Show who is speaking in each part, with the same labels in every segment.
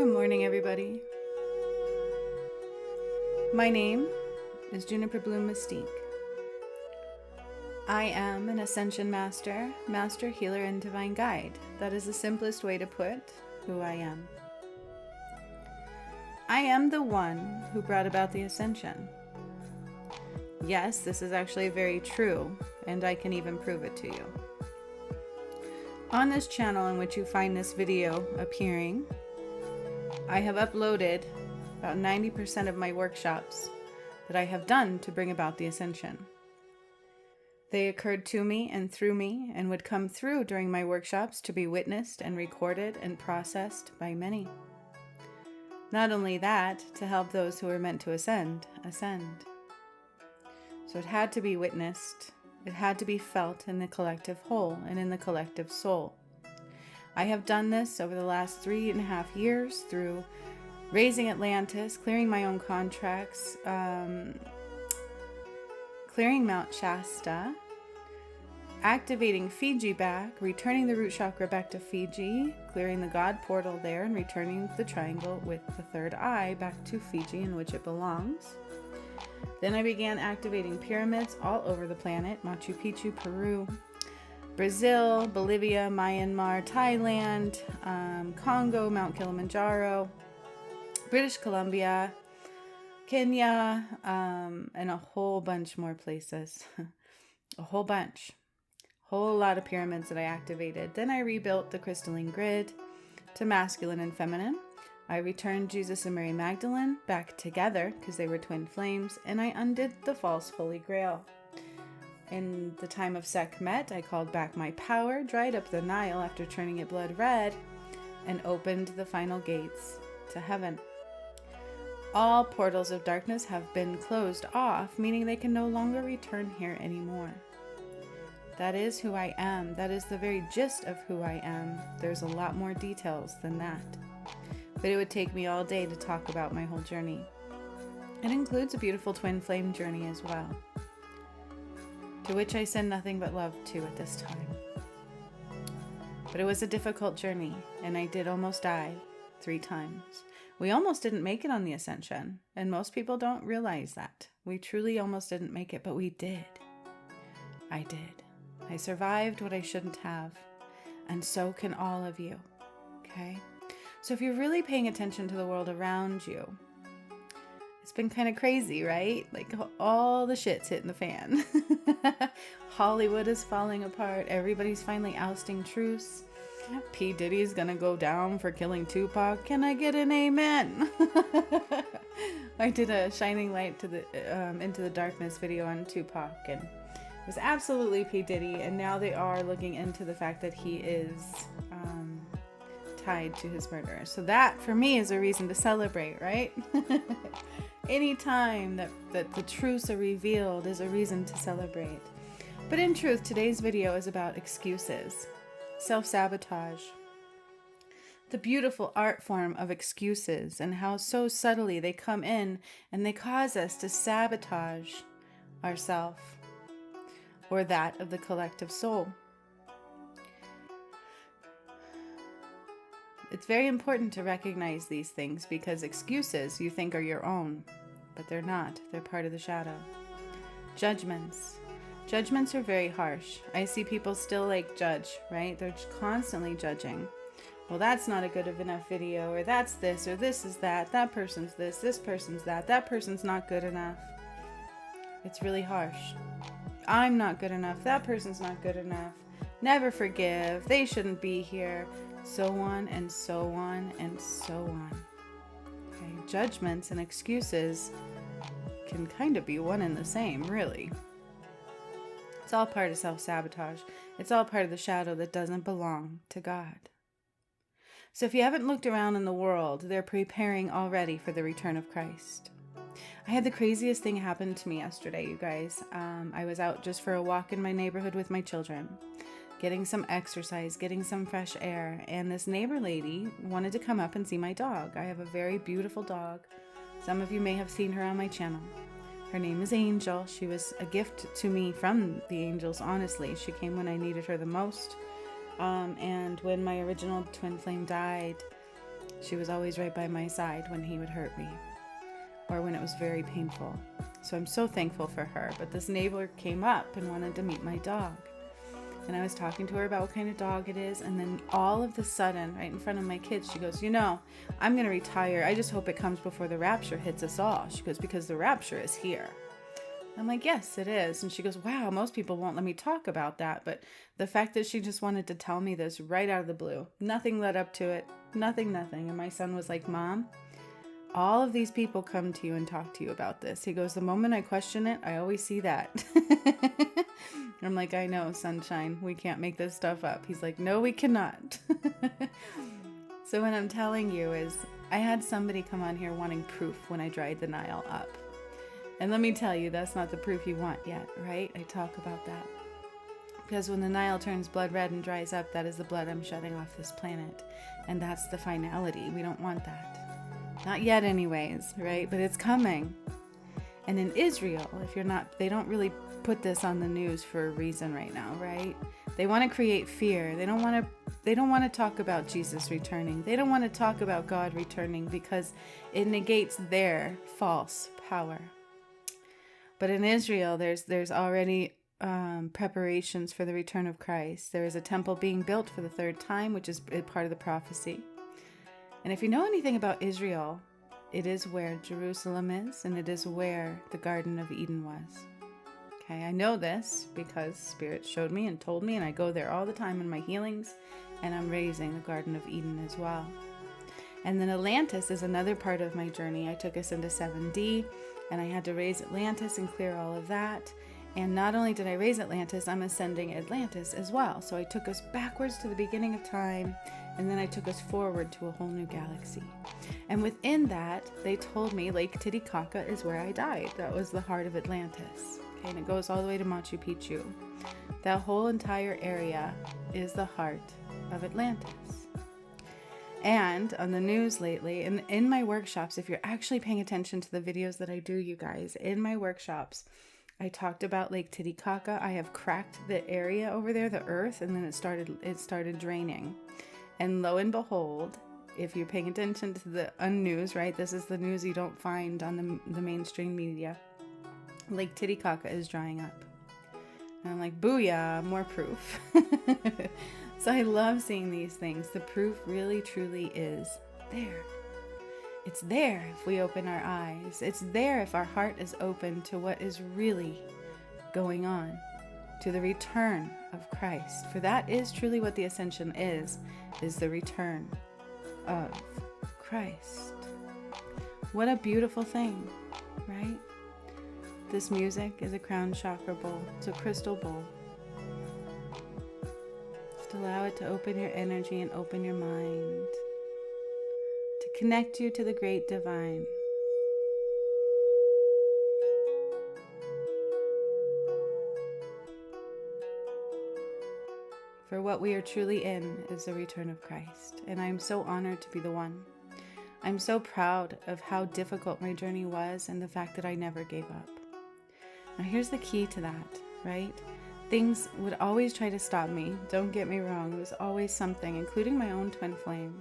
Speaker 1: Good morning, everybody. My name is Juniper Bloom Mystique. I am an ascension master, master healer, and divine guide. That is the simplest way to put who I am. I am the one who brought about the ascension. Yes, this is actually very true, and I can even prove it to you. On this channel in which you find this video appearing, I have uploaded about 90% of my workshops that I have done to bring about the ascension. They occurred to me and through me and would come through during my workshops to be witnessed and recorded and processed by many. Not only that, to help those who were meant to ascend. So it had to be witnessed, it had to be felt in the collective whole and in the collective soul. I have done this over the last 3.5 years through raising Atlantis, clearing my own contracts, clearing Mt Shasta, activating Fiji back, returning the root chakra back to Fiji, clearing the God portal there, and returning the triangle with the third eye back to Fiji in which it belongs. Then I began activating pyramids all over the planet: Machu Picchu, Peru, Brazil, Bolivia, Myanmar, Thailand, Congo, Mount Kilimanjaro, British Columbia, Kenya, and a whole bunch more places. A whole bunch. Whole lot of pyramids that I activated. Then I rebuilt the crystalline grid to masculine and feminine. I returned Jesus and Mary Magdalene back together because they were twin flames, and I undid the false Holy Grail. In the time of Sekhmet, I called back my power, dried up the Nile after turning it blood red, and opened the final gates to heaven. All portals of darkness have been closed off, meaning they can no longer return here anymore. That is who I am. That is the very gist of who I am. There's a lot more details than that. But it would take me all day to talk about my whole journey. It includes a beautiful twin flame journey as well, to which I send nothing but love to at this time. But it was a difficult journey, and I did almost die 3 times. We almost didn't make it on the ascension, and most people don't realize that. We truly almost didn't make it, but we did. I did. I survived what I shouldn't have, and so can all of you, okay? So if you're really paying attention to the world around you, it's been kind of crazy, right? Like all the shit's hitting the fan. Hollywood is falling apart. Everybody's finally ousting truce. P. Diddy's gonna go down for killing Tupac. Can I get an amen? I did a shining light to the into the darkness video on Tupac, and it was absolutely P. Diddy. And now they are looking into the fact that he is tied to his murder. So that for me is a reason to celebrate, right? Anytime that the truths are revealed is a reason to celebrate. But in truth, today's video is about excuses. Self-sabotage. The beautiful art form of excuses, and how so subtly they come in and they cause us to sabotage ourselves or that of the collective soul. It's very important to recognize these things, because excuses you think are your own, but they're not. They're part of the shadow. Judgments. Judgments are very harsh. I see people still judge, right? They're constantly judging. Well, that's not a good enough video, or that's this, or this is that. That person's this person's that person's not good enough. It's really harsh. I'm not good enough. That person's not good enough. Never forgive. They shouldn't be here. So on and so on and so on. Okay, judgments and excuses can kind of be one and the same, really. It's all part of self-sabotage. It's all part of the shadow that doesn't belong to God. So if you haven't looked around in the world, they're preparing already for the return of Christ. I had the craziest thing happen to me yesterday, you guys. I was out just for a walk in my neighborhood with my children, getting some exercise, getting some fresh air, and this neighbor lady wanted to come up and see my dog. I have a very beautiful dog. Some of you may have seen her on my channel. Her name is Angel. She was a gift to me from the angels, honestly. She came when I needed her the most. And when my original twin flame died, She was always right by my side when he would hurt me or when it was very painful. So I'm so thankful for her. But this neighbor came up and wanted to meet my dog. And I was talking to her about what kind of dog it is. And then all of the sudden, right in front of my kids, she goes, I'm going to retire. I just hope it comes before the rapture hits us all. She goes, because the rapture is here. I'm like, yes, it is. And she goes, wow, most people won't let me talk about that. But the fact that she just wanted to tell me this right out of the blue, nothing led up to it, nothing. And my son was like, Mom, all of these people come to you and talk to you about this. He goes, the moment I question it, I always see that. I'm like, I know, sunshine. We can't make this stuff up. He's like, no, we cannot. So what I'm telling you is I had somebody come on here wanting proof when I dried the Nile up. And let me tell you, that's not the proof you want yet, right? I talk about that. Because when the Nile turns blood red and dries up, that is the blood I'm shedding off this planet. And that's the finality. We don't want that. Not yet anyways, right? But it's coming. And in Israel, they don't really put this on the news for a reason right now, right? They want to create fear. They don't want to talk about Jesus returning. They don't want to talk about God returning because it negates their false power. But in Israel, there's already preparations for the return of Christ. There is a temple being built for the third time, which is part of the prophecy. And if you know anything about Israel, it is where Jerusalem is, and it is where the Garden of Eden was. Okay, I know this because Spirit showed me and told me, and I go there all the time in my healings, and I'm raising the Garden of Eden as well. And then Atlantis is another part of my journey. I took us into 7D, and I had to raise Atlantis and clear all of that. And not only did I raise Atlantis, I'm ascending Atlantis as well. So I took us backwards to the beginning of time, and then I took us forward to a whole new galaxy. And within that, they told me Lake Titicaca is where I died. That was the heart of Atlantis. Okay, and it goes all the way to Machu Picchu. That whole entire area is the heart of Atlantis. And on the news lately, and in my workshops, if you're actually paying attention to the videos that I do, you guys, in my workshops, I talked about Lake Titicaca. I have cracked the area over there, the earth, and then it started draining. And lo and behold, if you're paying attention to the news, right, this is the news you don't find on the mainstream media. Lake Titicaca is drying up. And I'm like, booyah, more proof. So I love seeing these things. The proof really, truly is there. It's there if we open our eyes. It's there if our heart is open to what is really going on, to the return of Christ. For that is truly what the ascension is the return of Christ. What a beautiful thing, right? This music is a crown chakra bowl. It's a crystal bowl. Just allow it to open your energy and open your mind, to connect you to the great divine. For what we are truly in is the return of Christ, and I'm so honored to be the one. I'm so proud of how difficult my journey was and the fact that I never gave up. Now here's the key to that, right? Things would always try to stop me. Don't get me wrong. It was always something, including my own twin flame.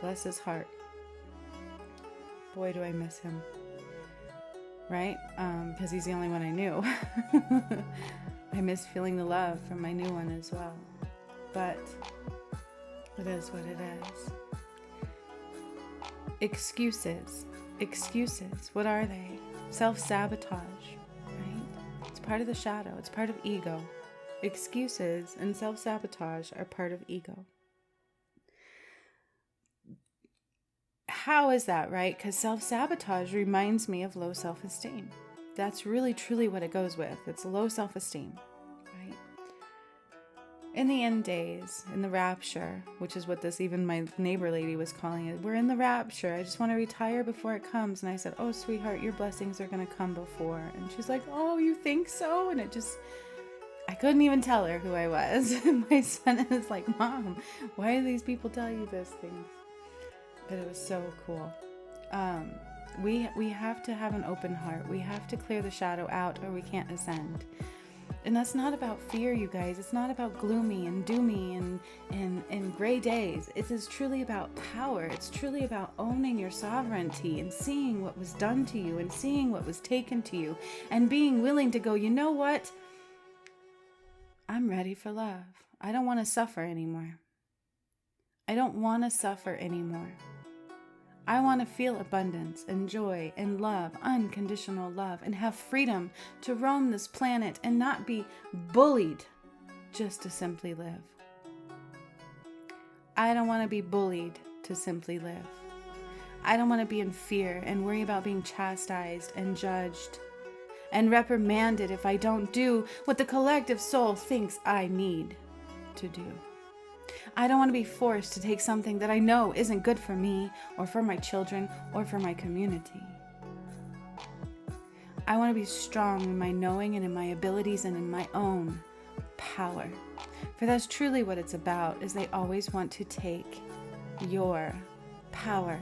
Speaker 1: Bless his heart. Boy, do I miss him. Right? Because he's the only one I knew. I miss feeling the love from my new one as well. But it is what it is. Excuses. What are they? Self-sabotage, right? It's part of the shadow. It's part of ego. Excuses and self-sabotage are part of ego. How is that, right? Because self-sabotage reminds me of low self-esteem. That's really, truly what it goes with. It's low self-esteem, right? In the end days, in the rapture, which is what even my neighbor lady was calling it. We're in the rapture. I just want to retire before it comes. And I said, oh, sweetheart, your blessings are going to come before. And she's like, oh, you think so? And I couldn't even tell her who I was. And my son is like, Mom, why do these people tell you those things? But it was so cool. We have to have an open heart. We have to clear the shadow out or we can't ascend. And that's not about fear, you guys. It's not about gloomy and doomy and gray days. It is truly about power. It's truly about owning your sovereignty and seeing what was done to you and seeing what was taken to you and being willing to go, you know what? I'm ready for love. I don't want to suffer anymore. I don't want to suffer anymore. I want to feel abundance and joy and love, unconditional love, and have freedom to roam this planet and not be bullied just to simply live. I don't want to be bullied to simply live. I don't want to be in fear and worry about being chastised and judged and reprimanded if I don't do what the collective soul thinks I need to do. I don't want to be forced to take something that I know isn't good for me or for my children or for my community. I want to be strong in my knowing and in my abilities and in my own power. For that's truly what it's about, is they always want to take your power.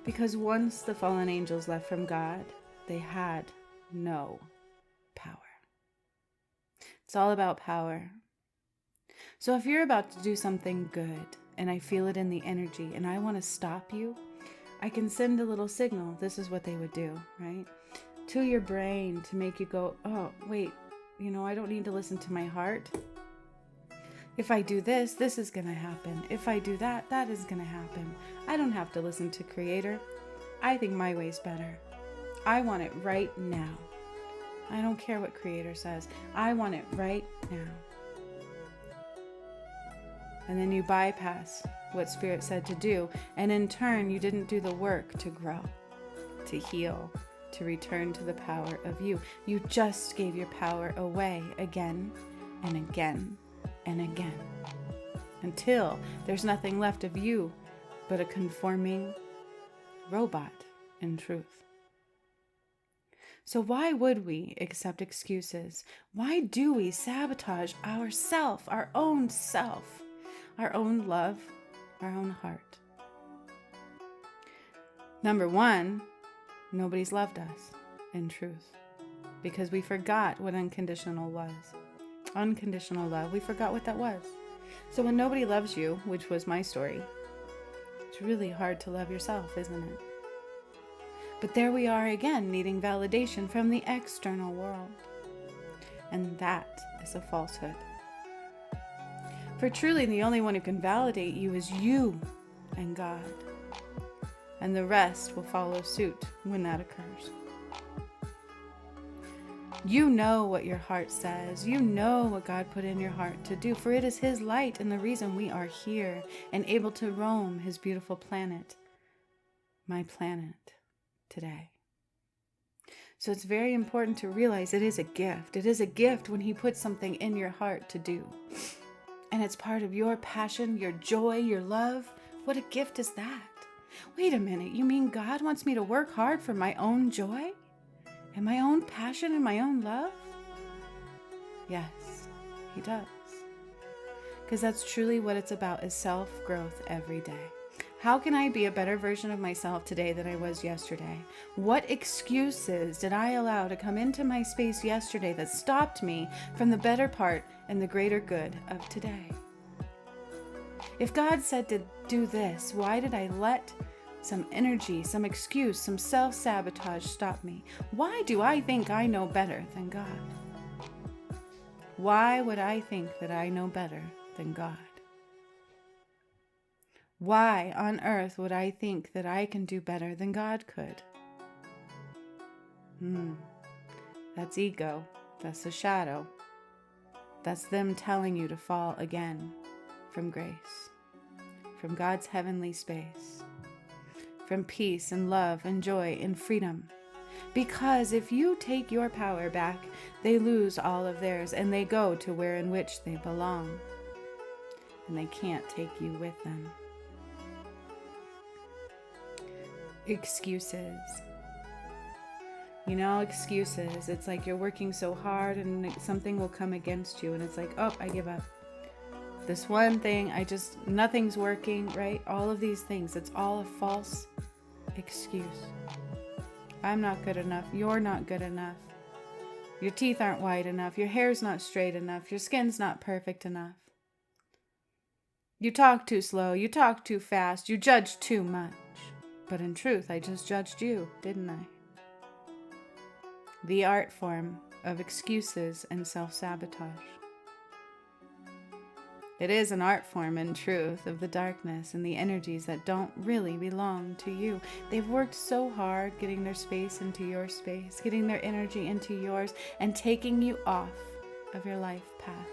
Speaker 1: Because once the fallen angels left from God, they had no power. It's all about power. So if you're about to do something good and I feel it in the energy and I want to stop you, I can send a little signal. This is what they would do, right? To your brain to make you go, oh, wait, I don't need to listen to my heart. If I do this, this is going to happen. If I do that, that is going to happen. I don't have to listen to Creator. I think my way's better. I want it right now. I don't care what Creator says. I want it right now. And then you bypass what Spirit said to do. And in turn, you didn't do the work to grow, to heal, to return to the power of you. You just gave your power away again and again and again until there's nothing left of you but a conforming robot in truth. So why would we accept excuses? Why do we sabotage ourself, our own self? Our own love, our own heart. Number one, nobody's loved us in truth because we forgot what unconditional was. Unconditional love, we forgot what that was. So when nobody loves you, which was my story, it's really hard to love yourself, isn't it? But there we are again, needing validation from the external world. And that is a falsehood. For truly, the only one who can validate you is you and God. And the rest will follow suit when that occurs. You know what your heart says. You know what God put in your heart to do. For it is His light and the reason we are here and able to roam His beautiful planet, my planet, today. So it's very important to realize it is a gift. It is a gift when He puts something in your heart to do. And it's part of your passion, your joy, your love. What a gift is that? Wait a minute, you mean God wants me to work hard for my own joy? And my own passion and my own love? Yes, He does. Because that's truly what it's about, is self-growth every day. How can I be a better version of myself today than I was yesterday? What excuses did I allow to come into my space yesterday that stopped me from the better part and the greater good of today? If God said to do this, why did I let some energy, some excuse, some self-sabotage stop me? Why do I think I know better than God? Why would I think that I know better than God? Why on earth would I think that I can do better than God could? That's ego. That's the shadow. That's them telling you to fall again from grace, from God's heavenly space, from peace and love and joy and freedom. Because if you take your power back, they lose all of theirs and they go to where in which they belong. And they can't take you with them. Excuses. Excuses. It's like you're working so hard and something will come against you and it's like, oh, I give up. This one thing, nothing's working, right? All of these things, it's all a false excuse. I'm not good enough. You're not good enough. Your teeth aren't white enough. Your hair's not straight enough. Your skin's not perfect enough. You talk too slow. You talk too fast. You judge too much. But in truth, I just judged you, didn't I? The art form of excuses and self-sabotage. It is an art form, in truth, of the darkness and the energies that don't really belong to you. They've worked so hard getting their space into your space, getting their energy into yours, and taking you off of your life path.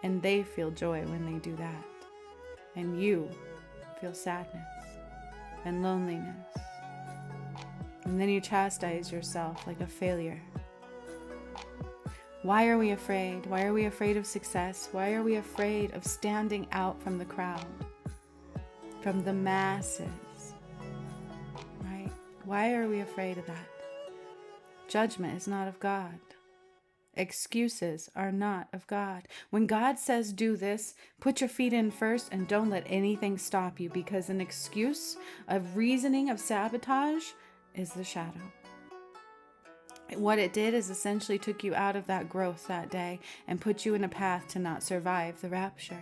Speaker 1: And they feel joy when they do that. And you feel sadness and loneliness. And then you chastise yourself like a failure. Why are we afraid? Why are we afraid of success? Why are we afraid of standing out from the crowd, from the masses, right? Why are we afraid of that? Judgment is not of God. Excuses are not of God. When God says do this, put your feet in first and don't let anything stop you, because an excuse of reasoning of sabotage is the shadow. What it did is essentially took you out of that growth that day and put you in a path to not survive the rapture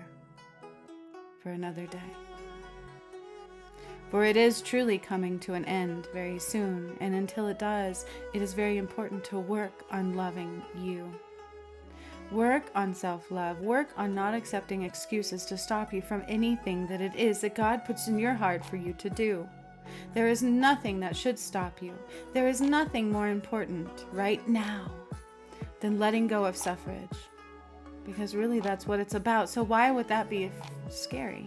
Speaker 1: for another day. For it is truly coming to an end very soon, and until it does, it is very important to work on loving you. Work on self-love. Work on not accepting excuses to stop you from anything that it is that God puts in your heart for you to do. There is nothing that should stop you. There is nothing more important right now than letting go of suffrage. Because really that's what it's about. So why would that be scary?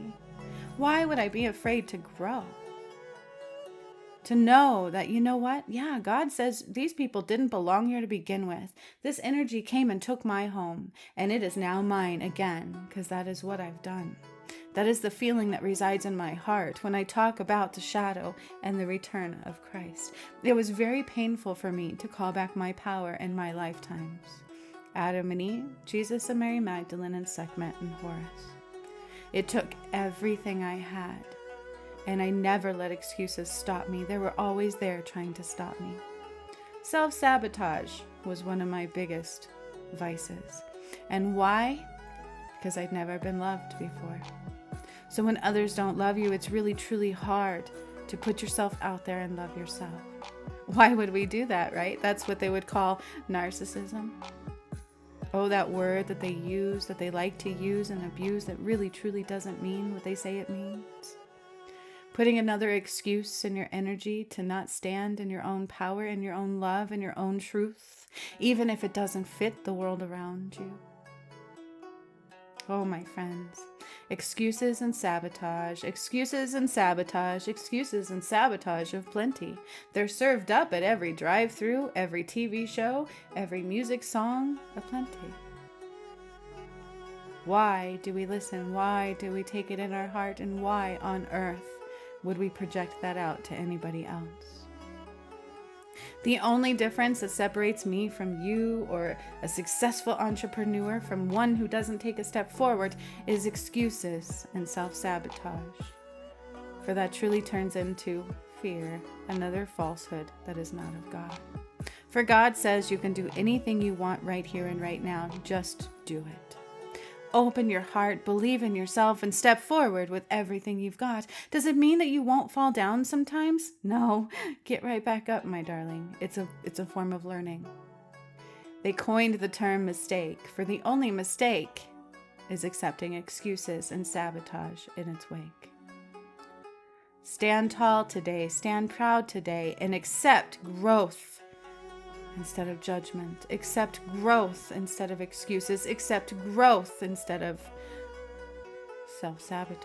Speaker 1: Why would I be afraid to grow? To know that, you know what? Yeah, God says these people didn't belong here to begin with. This energy came and took my home, and it is now mine again, because that is what I've done. That is the feeling that resides in my heart when I talk about the shadow and the return of Christ. It was very painful for me to call back my power in my lifetimes. Adam and Eve, Jesus and Mary Magdalene, and Sekhmet and Horus. It took everything I had, and I never let excuses stop me. They were always there trying to stop me. Self-sabotage was one of my biggest vices. And why? Because I'd never been loved before. So when others don't love you, it's really, truly hard to put yourself out there and love yourself. Why would we do that, right? That's what they would call narcissism. Oh, that word that they use, that they like to use and abuse, that really, truly doesn't mean what they say it means. Putting another excuse in your energy to not stand in your own power, in your own love, in your own truth, even if it doesn't fit the world around you. Oh, my friends, excuses and sabotage, excuses and sabotage, excuses and sabotage of plenty. They're served up at every drive-through, every TV show, every music song, aplenty. Why do we listen? Why do we take it in our heart? And why on earth would we project that out to anybody else? The only difference that separates me from you or a successful entrepreneur from one who doesn't take a step forward is excuses and self-sabotage. For that truly turns into fear, another falsehood that is not of God. For God says you can do anything you want right here and right now. Just do it. Open your heart, believe in yourself, and step forward with everything you've got. Does it mean that you won't fall down sometimes? No, get right back up, my darling. It's a form of learning. They coined the term mistake, for the only mistake is accepting excuses and sabotage in its wake. Stand tall today, stand proud today, and accept growth instead of judgment. Accept growth instead of excuses. Accept growth instead of self-sabotage.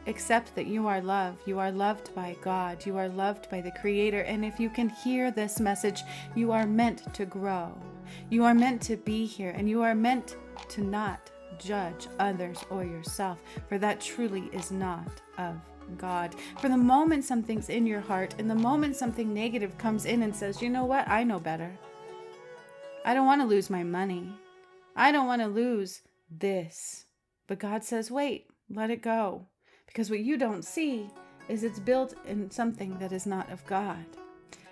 Speaker 1: Accept that you are loved. You are loved by God. You are loved by the Creator. And if you can hear this message, you are meant to grow. You are meant to be here, and you are meant to not judge others or yourself, for that truly is not of God. For the moment something's in your heart, and the moment something negative comes in and says, you know what, I know better. I don't want to lose my money. I don't want to lose this. But God says, wait, let it go. Because what you don't see is it's built in something that is not of God.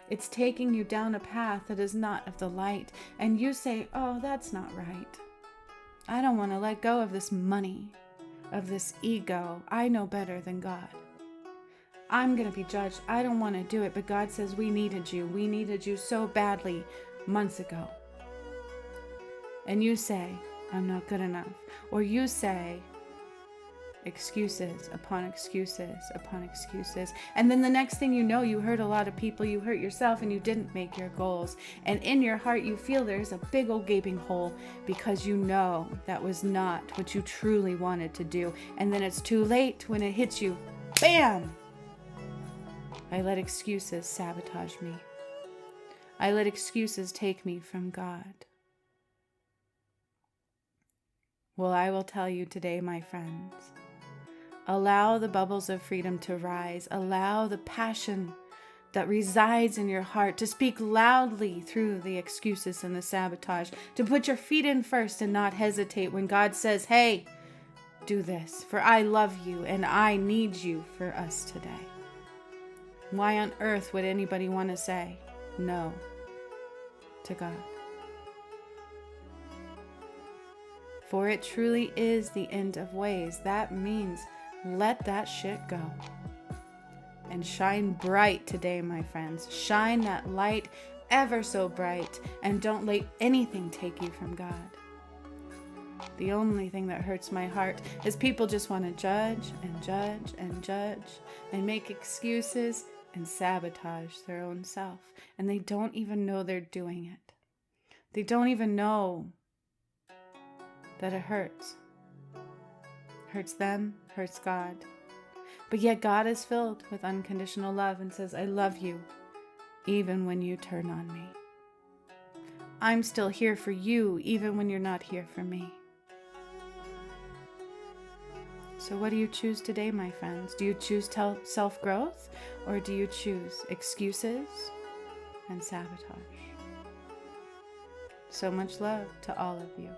Speaker 1: It's taking you down a path that is not of the light. And you say, oh, that's not right. I don't want to let go of this money, of this ego. I know better than God. I'm going to be judged. I don't want to do it. But God says we needed you. We needed you so badly months ago. And you say, I'm not good enough. Or you say, excuses upon excuses upon excuses. And then the next thing you know, you hurt a lot of people, you hurt yourself, and you didn't make your goals. And in your heart, you feel there's a big old gaping hole because you know that was not what you truly wanted to do. And then it's too late when it hits you. Bam! I let excuses sabotage me. I let excuses take me from God. Well, I will tell you today, my friends, allow the bubbles of freedom to rise. Allow the passion that resides in your heart to speak loudly through the excuses and the sabotage, to put your feet in first and not hesitate when God says, hey, do this, for I love you and I need you for us today. Why on earth would anybody want to say no to God? For it truly is the end of ways. That means let that shit go. And shine bright today, my friends. Shine that light ever so bright. And don't let anything take you from God. The only thing that hurts my heart is people just want to judge and judge and judge and make excuses and sabotage their own self. And they don't even know they're doing it. They don't even know that it hurts. Hurts them, hurts God. But yet God is filled with unconditional love and says, I love you even when you turn on me. I'm still here for you even when you're not here for me. So what do you choose today, my friends? Do you choose self-growth, or do you choose excuses and sabotage? So much love to all of you.